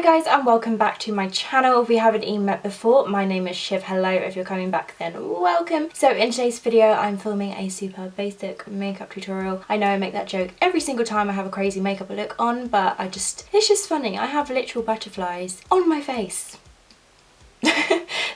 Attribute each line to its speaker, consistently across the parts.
Speaker 1: guys, and welcome back to my channel. If we haven't even met before, my name is Shiv. Hello. If you're coming back, then welcome. So in today's video I'm filming a super basic makeup tutorial. I know I make that joke every single time I have a crazy makeup look on, but it's just funny. I have literal butterflies on my face.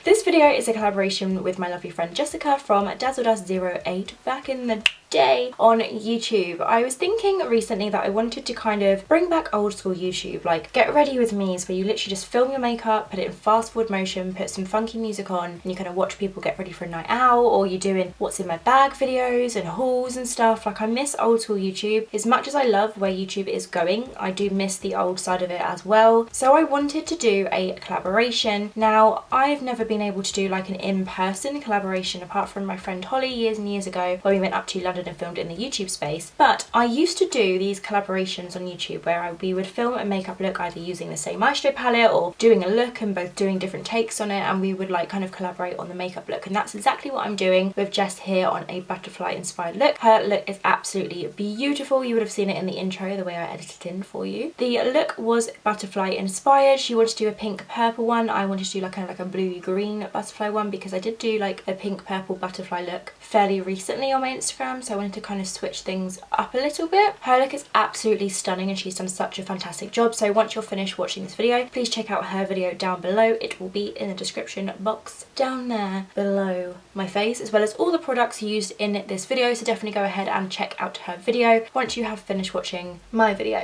Speaker 1: This video is a collaboration with my lovely friend Jessica from DazzleDust08 back in the day on YouTube. I was thinking recently that I wanted to kind of bring back old school YouTube, like get ready with me's, where you literally just film your makeup, put it in fast forward motion, put some funky music on, and you kind of watch people get ready for a night out, or you're doing what's in my bag videos and hauls and stuff. Like, I miss old school YouTube. As much as I love where YouTube is going, I do miss the old side of it as well. So I wanted to do a collaboration. Now, I've never been able to do like an in-person collaboration apart from my friend Holly years and years ago, where we went up to London and filmed in the YouTube space. But I used to do these collaborations on YouTube where we would film a makeup look either using the same eyeshadow palette or doing a look and both doing different takes on it, and we would like kind of collaborate on the makeup look. And that's exactly what I'm doing with Jess here on a butterfly inspired look. Her look is absolutely beautiful. You would have seen it in the intro, the way I edited in for you. The look was butterfly inspired. She wanted to do a pink purple one. I wanted to do like kind of like a bluey green butterfly one, because I did do like a pink purple butterfly look fairly recently on my Instagram, so I wanted to kind of switch things up a little bit. Her look is absolutely stunning and she's done such a fantastic job. So once you're finished watching this video, please check out her video down below. It will be in the description box down there below my face, as well as all the products used in this video. So definitely go ahead and check out her video once you have finished watching my video.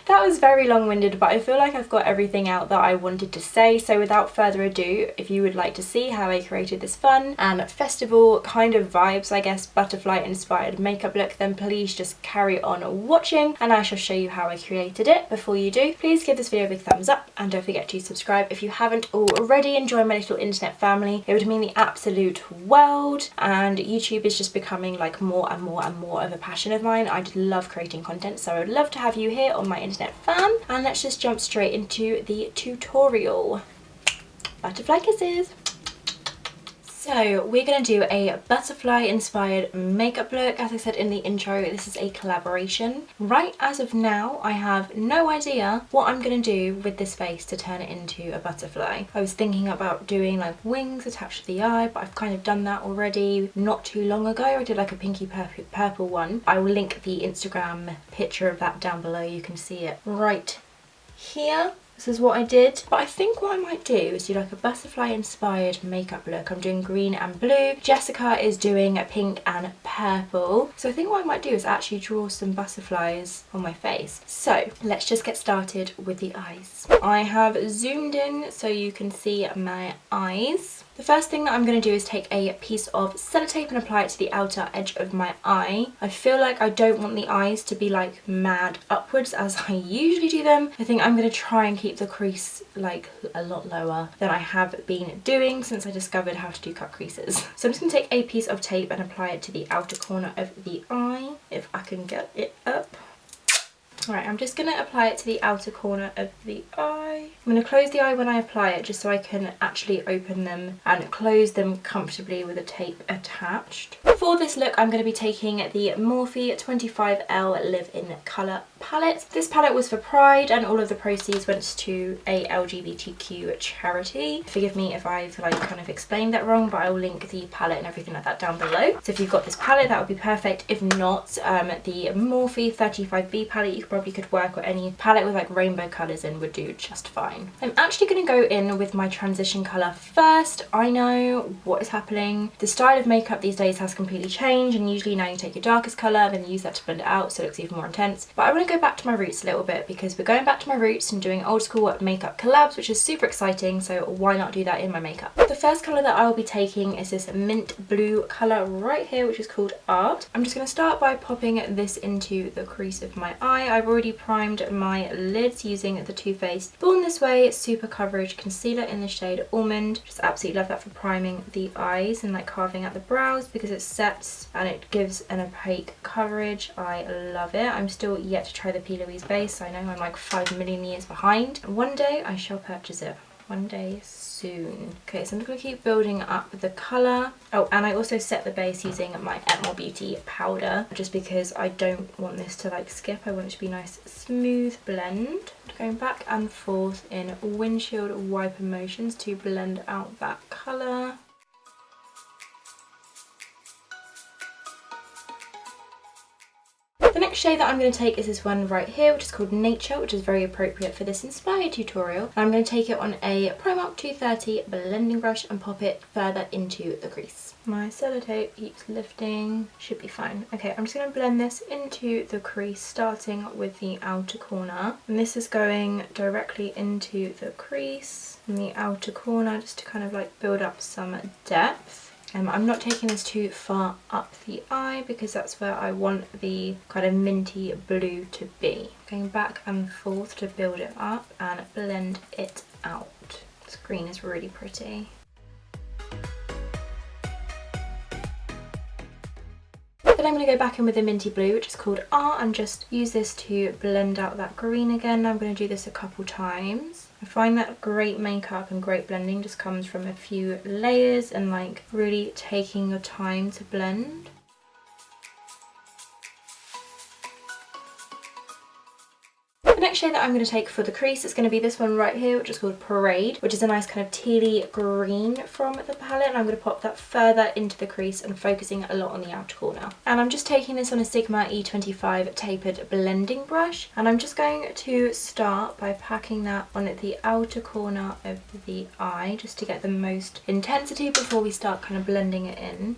Speaker 1: That was very long-winded, but I feel like I've got everything out that I wanted to say. So without further ado, if you would like to see how I created this fun and festival kind of vibes, I guess, butterfly inspired makeup look, then please just carry on watching and I shall show you how I created it. Before you do, please give this video a big thumbs up and don't forget to subscribe if you haven't already. Enjoy my little internet family. It would mean the absolute world, and YouTube is just becoming like more and more and more of a passion of mine. I just love creating content, so I would love to have you here on my internet fam. And let's just jump straight into the tutorial. Butterfly kisses. So we're going to do a butterfly inspired makeup look. As I said in the intro, this is a collaboration. Right as of now, I have no idea what I'm going to do with this face to turn it into a butterfly. I was thinking about doing like wings attached to the eye, but I've kind of done that already not too long ago. I did like a pinky purple one. I will link the Instagram picture of that down below. You can see it right here. This is what I did, but I think what I might do is do like a butterfly inspired makeup look. I'm doing green and blue. Jessica is doing pink and purple. So I think what I might do is actually draw some butterflies on my face. So let's just get started with the eyes. I have zoomed in so you can see my eyes. The first thing that I'm going to do is take a piece of sellotape and apply it to the outer edge of my eye. I feel like I don't want the eyes to be like mad upwards as I usually do them. I think I'm going to try and keep the crease like a lot lower than I have been doing since I discovered how to do cut creases. So I'm just going to take a piece of tape and apply it to the outer corner of the eye, if I can get it up. Alright, I'm just going to apply it to the outer corner of the eye. I'm going to close the eye when I apply it just so I can actually open them and close them comfortably with the tape attached. For this look, I'm going to be taking the Morphe 25L Live-In Colour palette. This palette was for Pride and all of the proceeds went to a LGBTQ charity. Forgive me if I've like kind of explained that wrong, but I will link the palette and everything like that down below. So if you've got this palette, that would be perfect. If not, the Morphe 35B palette, you probably could work, or any palette with like rainbow colours in would do just fine. I'm actually going to go in with my transition colour first. I know what is happening. The style of makeup these days has completely changed, and usually now you take your darkest colour, then you use that to blend it out so it looks even more intense. But I want to go back to my roots a little bit, because we're going back to my roots and doing old school makeup collabs, which is super exciting, so why not do that in my makeup. The first colour that I will be taking is this mint blue colour right here, which is called Art. I'm just going to start by popping this into the crease of my eye. I've already primed my lids using the Too Faced Born This Way Super Coverage Concealer in the shade Almond. Just absolutely love that for priming the eyes and like carving out the brows, because it sets and it gives an opaque coverage. I love it. I'm still yet to try the P. Louise base. I know I'm like 5 million years behind. One day I shall purchase it. One day soon. Okay, so I'm just going to keep building up the colour. Oh, and I also set the base using my More Beauty powder, just because I don't want this to like skip. I want it to be nice, smooth blend. Going back and forth in windshield wiper motions to blend out that colour. The next shade that I'm going to take is this one right here, which is called Nature, which is very appropriate for this inspired tutorial. I'm going to take it on a Primark 230 blending brush and pop it further into the crease. My sellotape keeps lifting, should be fine. Okay, I'm just going to blend this into the crease, starting with the outer corner. And this is going directly into the crease in the outer corner, just to kind of like build up some depth. I'm not taking this too far up the eye because that's where I want the kind of minty blue to be. Going back and forth to build it up and blend it out. This green is really pretty. Then I'm going to go back in with the minty blue, which is called R, and just use this to blend out that green again. I'm going to do this a couple times. I find that great makeup and great blending just comes from a few layers and like really taking your time to blend. The next shade that I'm going to take for the crease is going to be this one right here, which is called Parade, which is a nice kind of tealy green from the palette, and I'm going to pop that further into the crease and focusing a lot on the outer corner. And I'm just taking this on a Sigma E25 tapered blending brush, and I'm just going to start by packing that on the outer corner of the eye just to get the most intensity before we start kind of blending it in.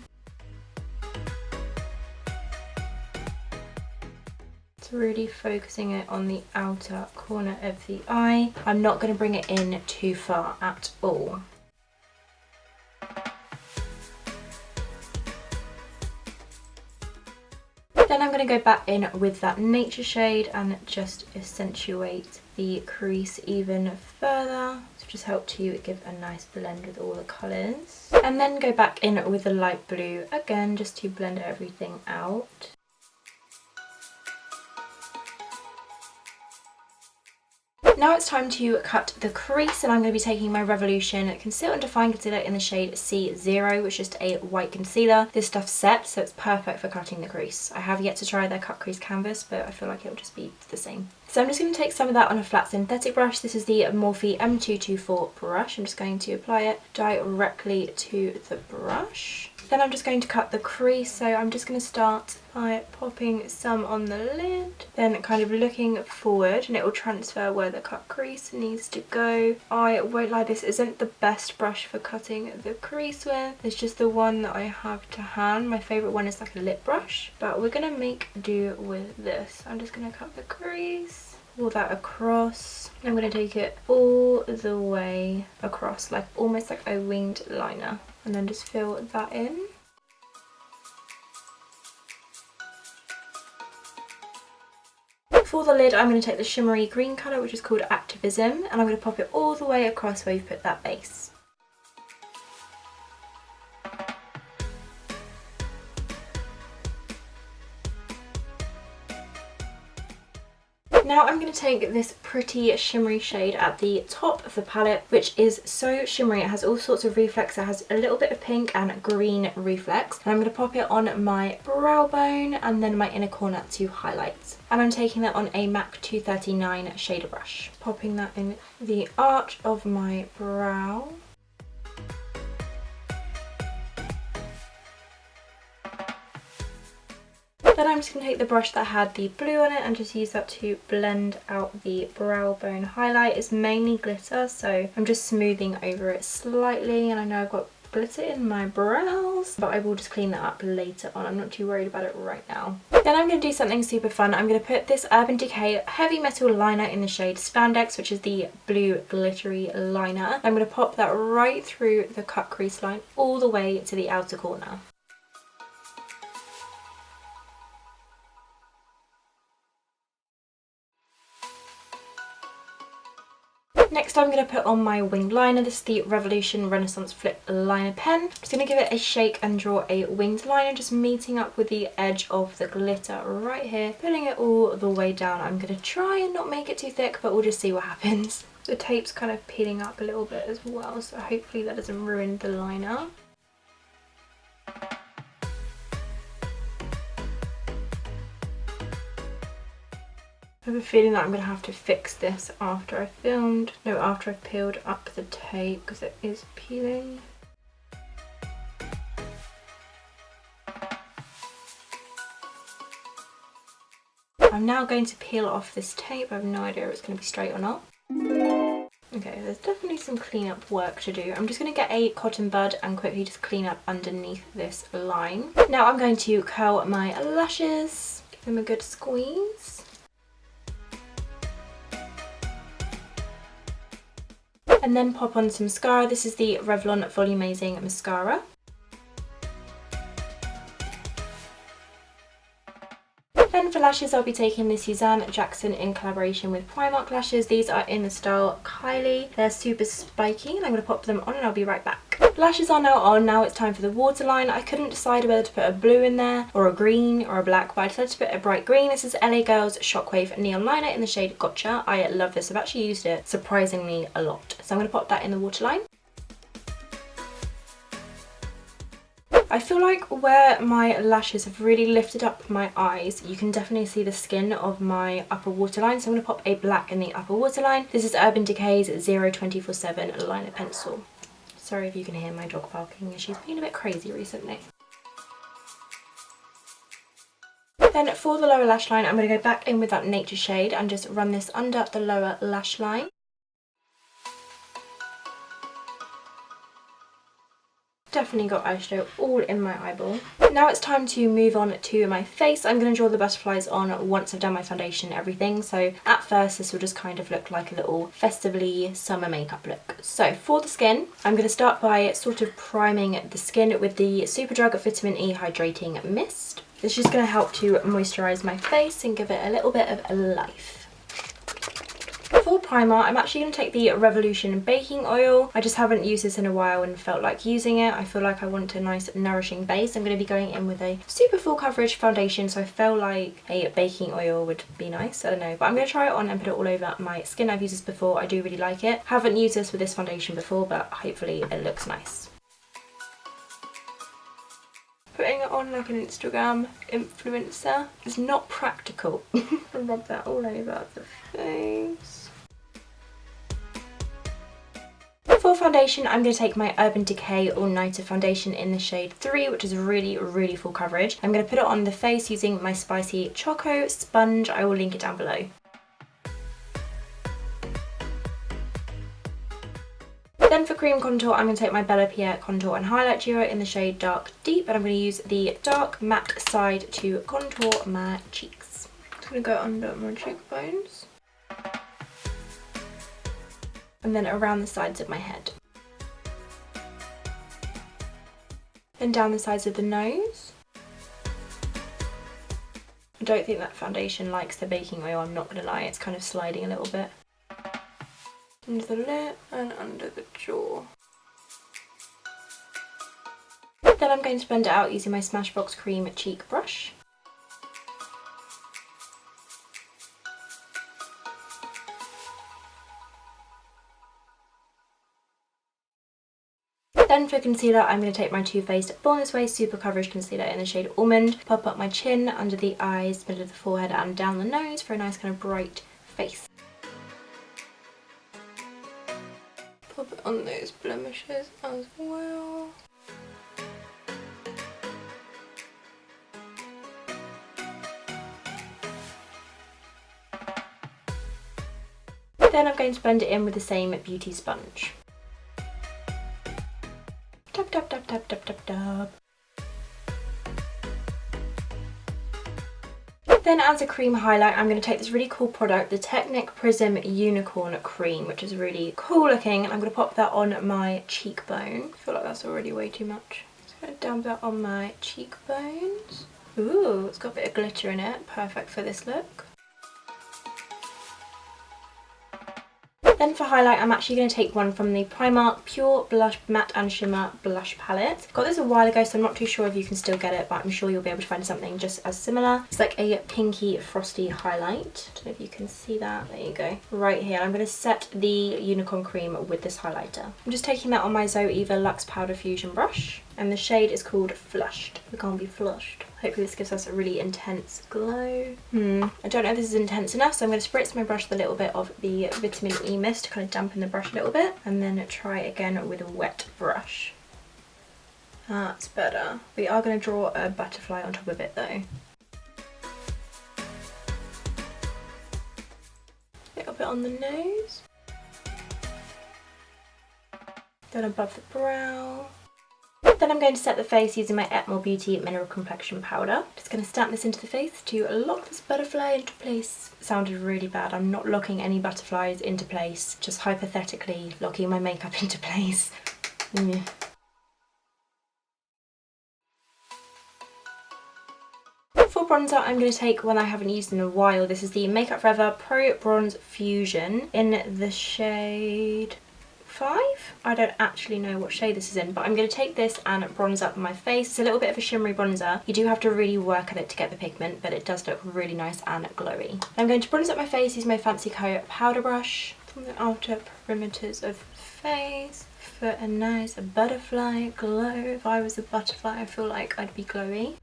Speaker 1: Really focusing it on the outer corner of the eye. I'm not going to bring it in too far at all. Then I'm going to go back in with that Nature shade and just accentuate the crease even further to just help to give a nice blend with all the colours. And then go back in with the light blue again just to blend everything out. Now it's time to cut the crease, and I'm going to be taking my Revolution Conceal and Define Concealer in the shade C0, which is just a white concealer. This stuff sets, so it's perfect for cutting the crease. I have yet to try their cut crease canvas, but I feel like it will just be the same. So I'm just going to take some of that on a flat synthetic brush. This is the Morphe M224 brush. I'm just going to apply it directly to the brush. Then I'm just going to cut the crease, so I'm just going to start by popping some on the lid, then kind of looking forward, and it will transfer where the cut crease needs to go. I won't lie, this isn't the best brush for cutting the crease with. It's just the one that I have to hand. My favourite one is like a lip brush, but we're going to make do with this. I'm just going to cut the crease, pull that across. I'm going to take it all the way across, like almost like a winged liner, and then just fill that in. For the lid, I'm going to take the shimmery green colour, which is called Activism, and I'm going to pop it all the way across where you've put that base. Now I'm going to take this pretty shimmery shade at the top of the palette, which is so shimmery. It has all sorts of reflex. It has a little bit of pink and green reflex. And I'm going to pop it on my brow bone and then my inner corner to highlight. And I'm taking that on a MAC 239 shader brush. Popping that in the arch of my brow. Then I'm just going to take the brush that had the blue on it and just use that to blend out the brow bone highlight. It's mainly glitter, so I'm just smoothing over it slightly, and I know I've got glitter in my brows, but I will just clean that up later on. I'm not too worried about it right now. Then I'm going to do something super fun. I'm going to put this Urban Decay Heavy Metal Liner in the shade Spandex, which is the blue glittery liner. I'm going to pop that right through the cut crease line all the way to the outer corner. Next I'm going to put on my winged liner. This is the Revolution Renaissance Flip Liner Pen. I'm just going to give it a shake and draw a winged liner, just meeting up with the edge of the glitter right here, putting it all the way down. I'm going to try and not make it too thick, but we'll just see what happens. The tape's kind of peeling up a little bit as well, so hopefully that doesn't ruin the liner. I have a feeling that I'm going to have to fix this after I've peeled up the tape because it is peeling. I'm now going to peel off this tape. I have no idea if it's going to be straight or not. Okay, there's definitely some cleanup work to do. I'm just going to get a cotton bud and quickly just clean up underneath this line. Now I'm going to curl my lashes, give them a good squeeze. And then pop on some mascara. This is the Revlon Volumizing Mascara. Then for lashes, I'll be taking the Suzanne Jackson in collaboration with Primark lashes. These are in the style Kylie. They're super spiky and I'm going to pop them on and I'll be right back. Lashes are now on. Now it's time for the waterline. I couldn't decide whether to put a blue in there or a green or a black, but I decided to put a bright green. This is LA Girl's Shockwave Neon Liner in the shade Gotcha. I love this. I've actually used it surprisingly a lot. So I'm going to pop that in the waterline. I feel like where my lashes have really lifted up my eyes, you can definitely see the skin of my upper waterline. So I'm going to pop a black in the upper waterline. This is Urban Decay's 024/7 liner pencil. Sorry if you can hear my dog barking, she's been a bit crazy recently. Then for the lower lash line, I'm going to go back in with that Nature shade and just run this under the lower lash line. Definitely got eyeshadow all in my eyeball. Now it's time to move on to my face. I'm going to draw the butterflies on once I've done my foundation and everything. So at first this will just kind of look like a little festively summer makeup look. So for the skin, I'm going to start by sort of priming the skin with the Superdrug Vitamin E Hydrating Mist. This is just going to help to moisturise my face and give it a little bit of life. For primer, I'm actually going to take the Revolution baking oil. I just haven't used this in a while and felt like using it. I feel like I want a nice nourishing base. I'm going to be going in with a super full coverage foundation, so I feel like a baking oil would be nice. I don't know, but I'm going to try it on and put it all over my skin. I've used this before. I do really like it. Haven't used this with this foundation before, but hopefully it looks nice. Putting it on like an Instagram influencer is not practical. Rub that all over the face. For foundation, I'm going to take my Urban Decay All Nighter foundation in the shade 3, which is really full coverage. I'm going to put it on the face using my Spicy Choco sponge. I will link it down below. Then for cream contour, I'm going to take my Bella Pierre Contour and Highlight Duo in the shade Dark Deep, and I'm going to use the dark matte side to contour my cheeks. It's going to go under my cheekbones. And then around the sides of my head. Then down the sides of the nose. I don't think that foundation likes the baking oil, I'm not going to lie, it's kind of sliding a little bit. Under the lip and under the jaw. Then I'm going to blend it out using my Smashbox Cream Cheek Brush. Then for concealer, I'm going to take my Too Faced Born This Way Super Coverage Concealer in the shade Almond, pop up my chin, under the eyes, middle of the forehead and down the nose for a nice kind of bright face. Pop it on those blemishes as well. Then I'm going to blend it in with the same beauty sponge. Tap, tap, tap, tap, tap, tap, tap. Then as a cream highlight, I'm going to take this really cool product, the Technic Prism Unicorn Cream, which is really cool looking, and I'm going to pop that on my cheekbone. I feel like that's already way too much. Just going to dab that on my cheekbones. Ooh, it's got a bit of glitter in it, perfect for this look. Then for highlight, I'm actually going to take one from the Primark Pure Blush Matte and Shimmer Blush Palette. Got this a while ago, so I'm not too sure if you can still get it, but I'm sure you'll be able to find something just as similar. It's like a pinky frosty highlight. I don't know if you can see that. There you go. Right here. I'm going to set the Unicorn Cream with this highlighter. I'm just taking that on my Zoeva Luxe Powder Fusion brush. And the shade is called Flushed. We can't be flushed. Hopefully this gives us a really intense glow. I don't know if this is intense enough, so I'm going to spritz my brush with a little bit of the vitamin E mist to kind of dampen the brush a little bit. And then try again with a wet brush. That's better. We are going to draw a butterfly on top of it though. A little bit on the nose. Then above the brow. Then I'm going to set the face using my Atmore Beauty Mineral Complexion Powder. Just going to stamp this into the face to lock this butterfly into place. It sounded really bad. I'm not locking any butterflies into place, just hypothetically locking my makeup into place. For bronzer, I'm going to take one I haven't used in a while. This is the Makeup Forever Pro Bronze Fusion in the shade 5. I don't actually know what shade this is in, but I'm going to take this and bronze up my face. It's a little bit of a shimmery bronzer. You do have to really work at it to get the pigment, but it does look really nice and glowy. I'm going to bronze up my face using my Fancy Co powder brush from the outer perimeters of the face for a nice butterfly glow. If I was a butterfly, I feel like I'd be glowy.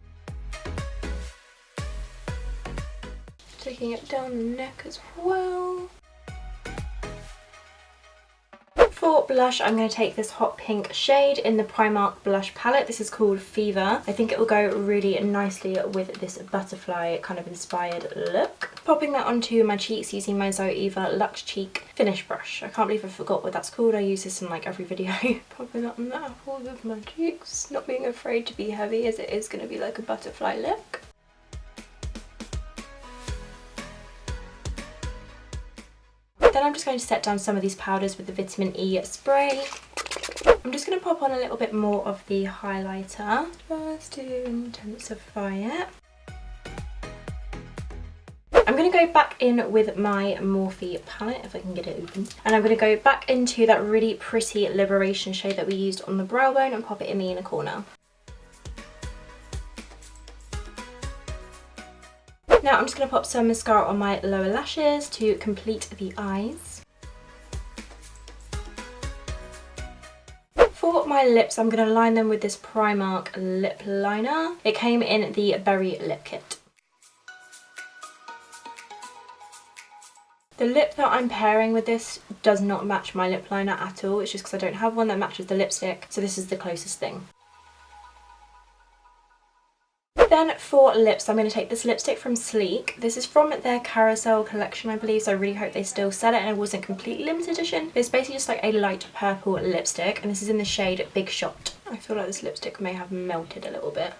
Speaker 1: Taking it down the neck as well. For blush, I'm going to take this hot pink shade in the Primark blush palette. This is called Fever. I think it will go really nicely with this butterfly kind of inspired look. Popping that onto my cheeks using my Zoeva Luxe Cheek Finish Brush. I can't believe I forgot what that's called. I use this in like every video. Popping that on the apples of my cheeks. Not being afraid to be heavy, as it is going to be like a butterfly look. Then I'm just going to set down some of these powders with the vitamin E spray. I'm just going to pop on a little bit more of the highlighter just to intensify it. I'm going to go back in with my Morphe palette, if I can get it open. And I'm going to go back into that really pretty Liberation shade that we used on the brow bone and pop it in the inner corner. Now I'm just going to pop some mascara on my lower lashes to complete the eyes. For my lips, I'm going to line them with this Primark LipLiner. It came in the Berry Lip Kit. The lip that I'm pairing with this does not match my lip liner at all. It's just because I don't have one that matches the lipstick, so this is the closest thing. Then for lips, I'm going to take this lipstick from Sleek. This is from their Carousel collection, I believe, so I really hope they still sell it and it wasn't completely limited edition. It's basically just like a light purple lipstick, and this is in the shade Big Shot. I feel like this lipstick may have melted a little bit.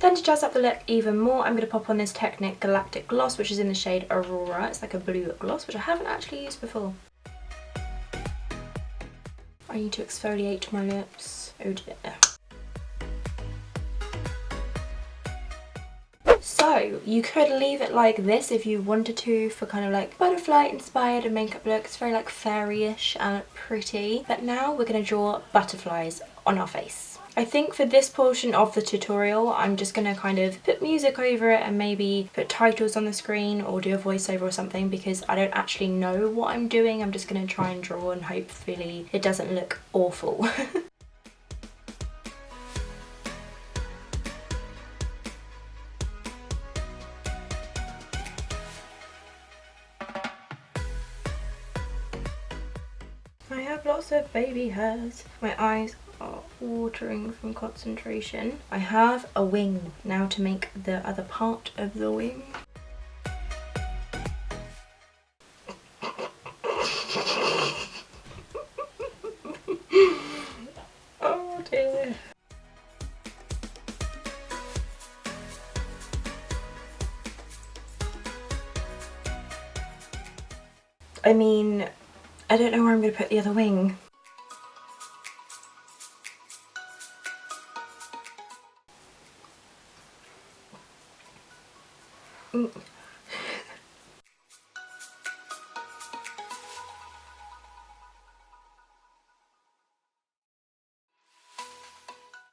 Speaker 1: Then to jazz up the look even more, I'm going to pop on this Technic Galactic Gloss, which is in the shade Aurora. It's like a blue gloss, which I haven't actually used before. I need to exfoliate my lips. Oh dear. So you could leave it like this if you wanted to for kind of like butterfly inspired makeup look. It's very like fairy-ish and pretty. But now we're going to draw butterflies on our face. I think for this portion of the tutorial, I'm just going to kind of put music over it and maybe put titles on the screen or do a voiceover or something, because I don't actually know what I'm doing. I'm just going to try and draw and hopefully it doesn't look awful. I have lots of baby hairs. My eyes are watering from concentration. I have a wing now to make the other part of the wing. Oh dear. I mean, I don't know where I'm going to put the other wing.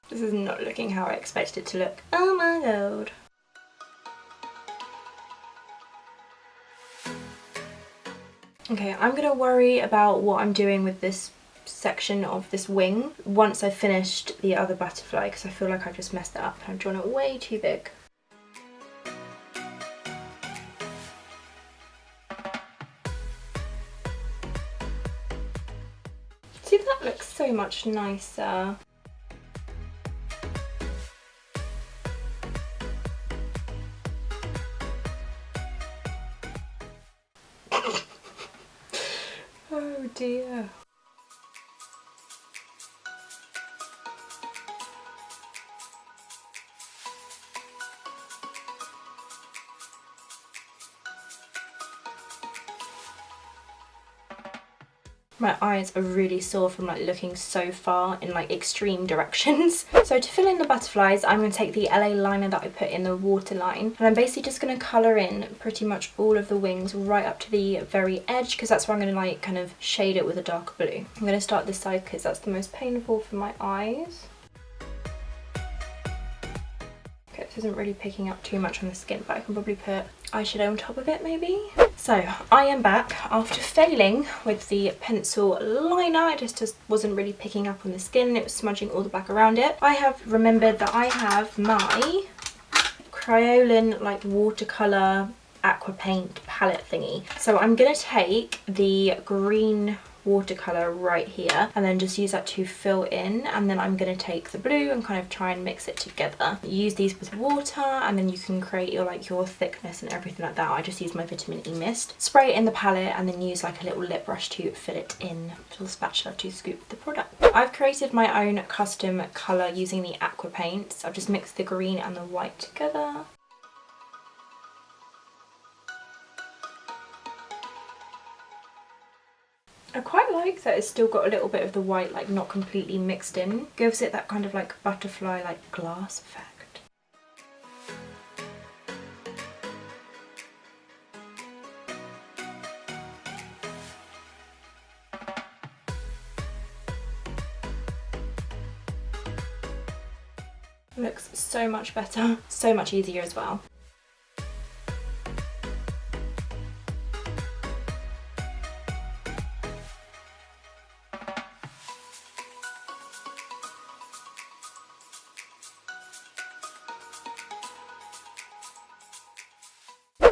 Speaker 1: This is not looking how I expected it to look. Oh my god. Okay, I'm gonna worry about what I'm doing with this section of this wing once I've finished the other butterfly, because I feel like I've just messed it up and I've drawn it way too big. See, that looks so much nicer. Oh dear. My eyes are really sore from like looking so far in like extreme directions. So to fill in the butterflies, I'm going to take the LA liner that I put in the waterline, and I'm basically just going to colour in pretty much all of the wings right up to the very edge, because that's where I'm going to like kind of shade it with a darker blue. I'm going to start this side because that's the most painful for my eyes. Okay, this isn't really picking up too much on the skin, but I can probably put eyeshadow on top of it maybe. So I am back after failing with the pencil liner. It just wasn't really picking up on the skin. It was smudging all the black around it. I have remembered that I have my Kryolan like watercolour aqua paint palette thingy. So I'm going to take the green watercolour right here and then just use that to fill in, and then I'm going to take the blue and kind of try and mix it together. Use these with water and then you can create your like your thickness and everything like that. I just use my vitamin E mist, spray it in the palette and then use like a little lip brush to fill it in, a little spatula to scoop the product. I've created my own custom colour using the aqua paints. I've just mixed the green and the white together. I quite like that it's still got a little bit of the white like not completely mixed in. Gives it that kind of like butterfly like glass effect. Looks so much better, so much easier as well.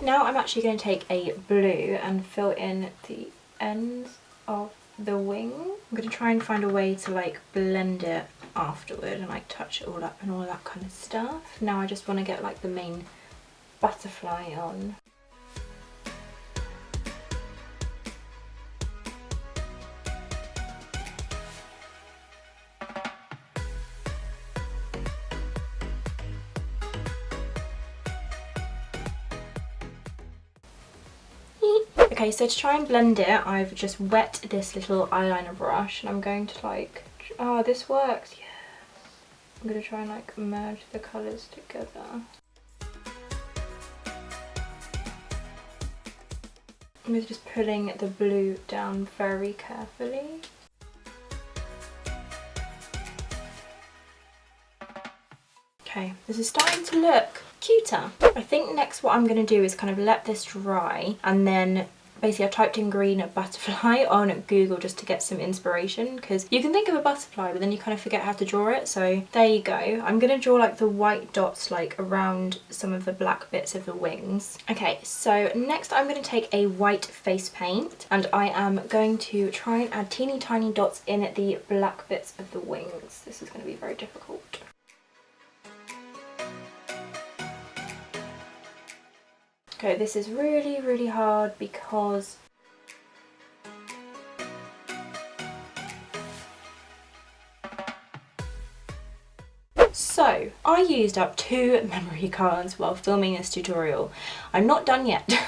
Speaker 1: Now I'm actually going to take a blue and fill in the ends of the wing. I'm going to try and find a way to like blend it afterward and like touch it all up and all that kind of stuff. Now I just want to get like the main butterfly on. Okay, so to try and blend it, I've just wet this little eyeliner brush and I'm going to like, oh, this works, yeah. I'm going to try and like merge the colours together. I'm just pulling the blue down very carefully. Okay, this is starting to look cuter. I think next what I'm going to do is kind of let this dry, and then basically I typed in green butterfly on Google just to get some inspiration, because you can think of a butterfly but then you kind of forget how to draw it. So there you go. I'm going to draw like the white dots like around some of the black bits of the wings. Okay, so next I'm going to take a white face paint and I am going to try and add teeny tiny dots in the black bits of the wings. This is going to be very difficult. Okay, this is really, really hard because so I used up 2 memory cards while filming this tutorial. I'm not done yet.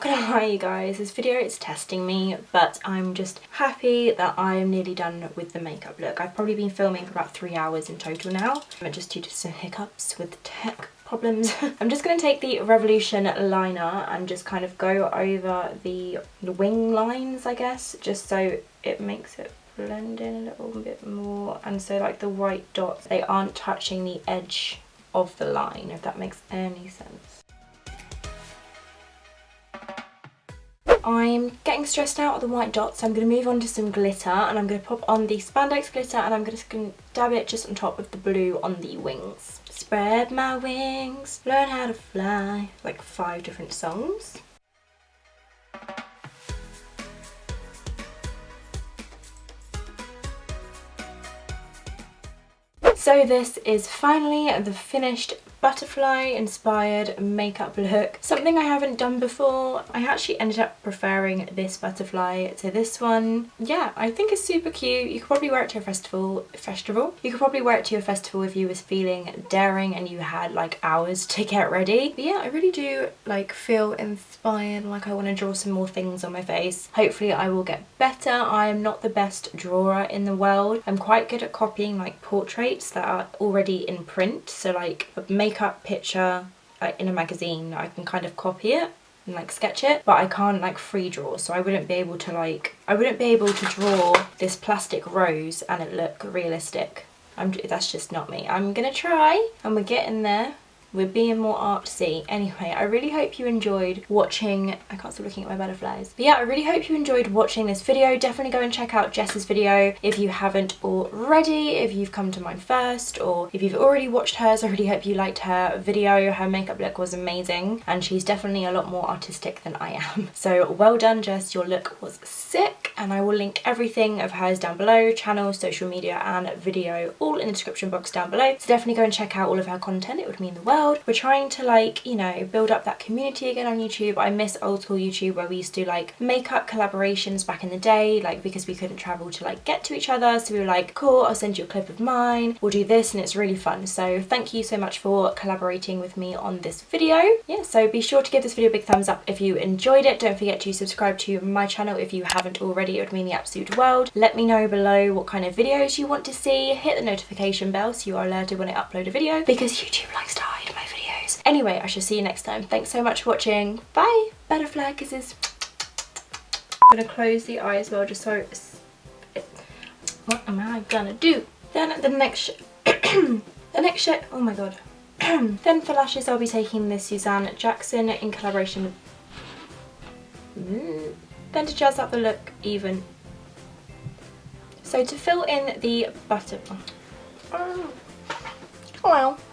Speaker 1: Hi you guys, this video is testing me, but I'm just happy that I am nearly done with the makeup look. I've probably been filming for about 3 hours in total now, just due to some hiccups with the tech. problems. I'm just going to take the Revolution liner and just kind of go over the wing lines, I guess, just so it makes it blend in a little bit more, and so like the white dots, they aren't touching the edge of the line, if that makes any sense. I'm getting stressed out of the white dots, so I'm going to move on to some glitter, and I'm going to pop on the spandex glitter, and I'm just going to dab it just on top of the blue on the wings. Spread my wings, learn how to fly. Like 5 different songs. So this is finally the finished butterfly inspired makeup look. Something I haven't done before. I actually ended up preferring this butterfly to this one. Yeah, I think it's super cute. You could probably wear it to a festival. You could probably wear it to a festival if you was feeling daring and you had like hours to get ready. But yeah, I really do like feel inspired, like I want to draw some more things on my face. Hopefully I will get better. I am not the best drawer in the world. I'm quite good at copying like portraits that are already in print, so like a makeup picture like in a magazine, I can kind of copy it and like sketch it, but I can't like free draw, so I wouldn't be able to draw this plastic rose and it look realistic. That's just not me. I'm gonna try, and we're getting there. We're being more artsy. Anyway, I really hope you enjoyed watching. I can't stop looking at my butterflies. But yeah, I really hope you enjoyed watching this video. Definitely go and check out Jess's video if you haven't already, if you've come to mine first, or if you've already watched hers. I really hope you liked her video. Her makeup look was amazing, and she's definitely a lot more artistic than I am. So well done, Jess. Your look was sick, and I will link everything of hers down below, channel, social media, and video, all in the description box down below. So definitely go and check out all of her content. It would mean the world. We're trying to like, you know, build up that community again on YouTube. I miss old school YouTube where we used to do like makeup collaborations back in the day, like because we couldn't travel to like get to each other, so we were like, cool, I'll send you a clip of mine, we'll do this, and it's really fun. So thank you so much for collaborating with me on this video. Yeah, so be sure to give this video a big thumbs up if you enjoyed it. Don't forget to subscribe to my channel if you haven't already. It would mean the absolute world. Let me know below what kind of videos you want to see. Hit the notification bell so you are alerted when I upload a video, because YouTube likes to hide my videos. Anyway, I shall see you next time. Thanks so much for watching. Bye! Butterfly kisses. I'm gonna close the eye as well, just so it's... What am I gonna do? Then the next oh my god. Then for lashes I'll be taking this Suzanne Jackson in collaboration with... Then to jazz up the look even. So to fill in the butterfly... Oh well.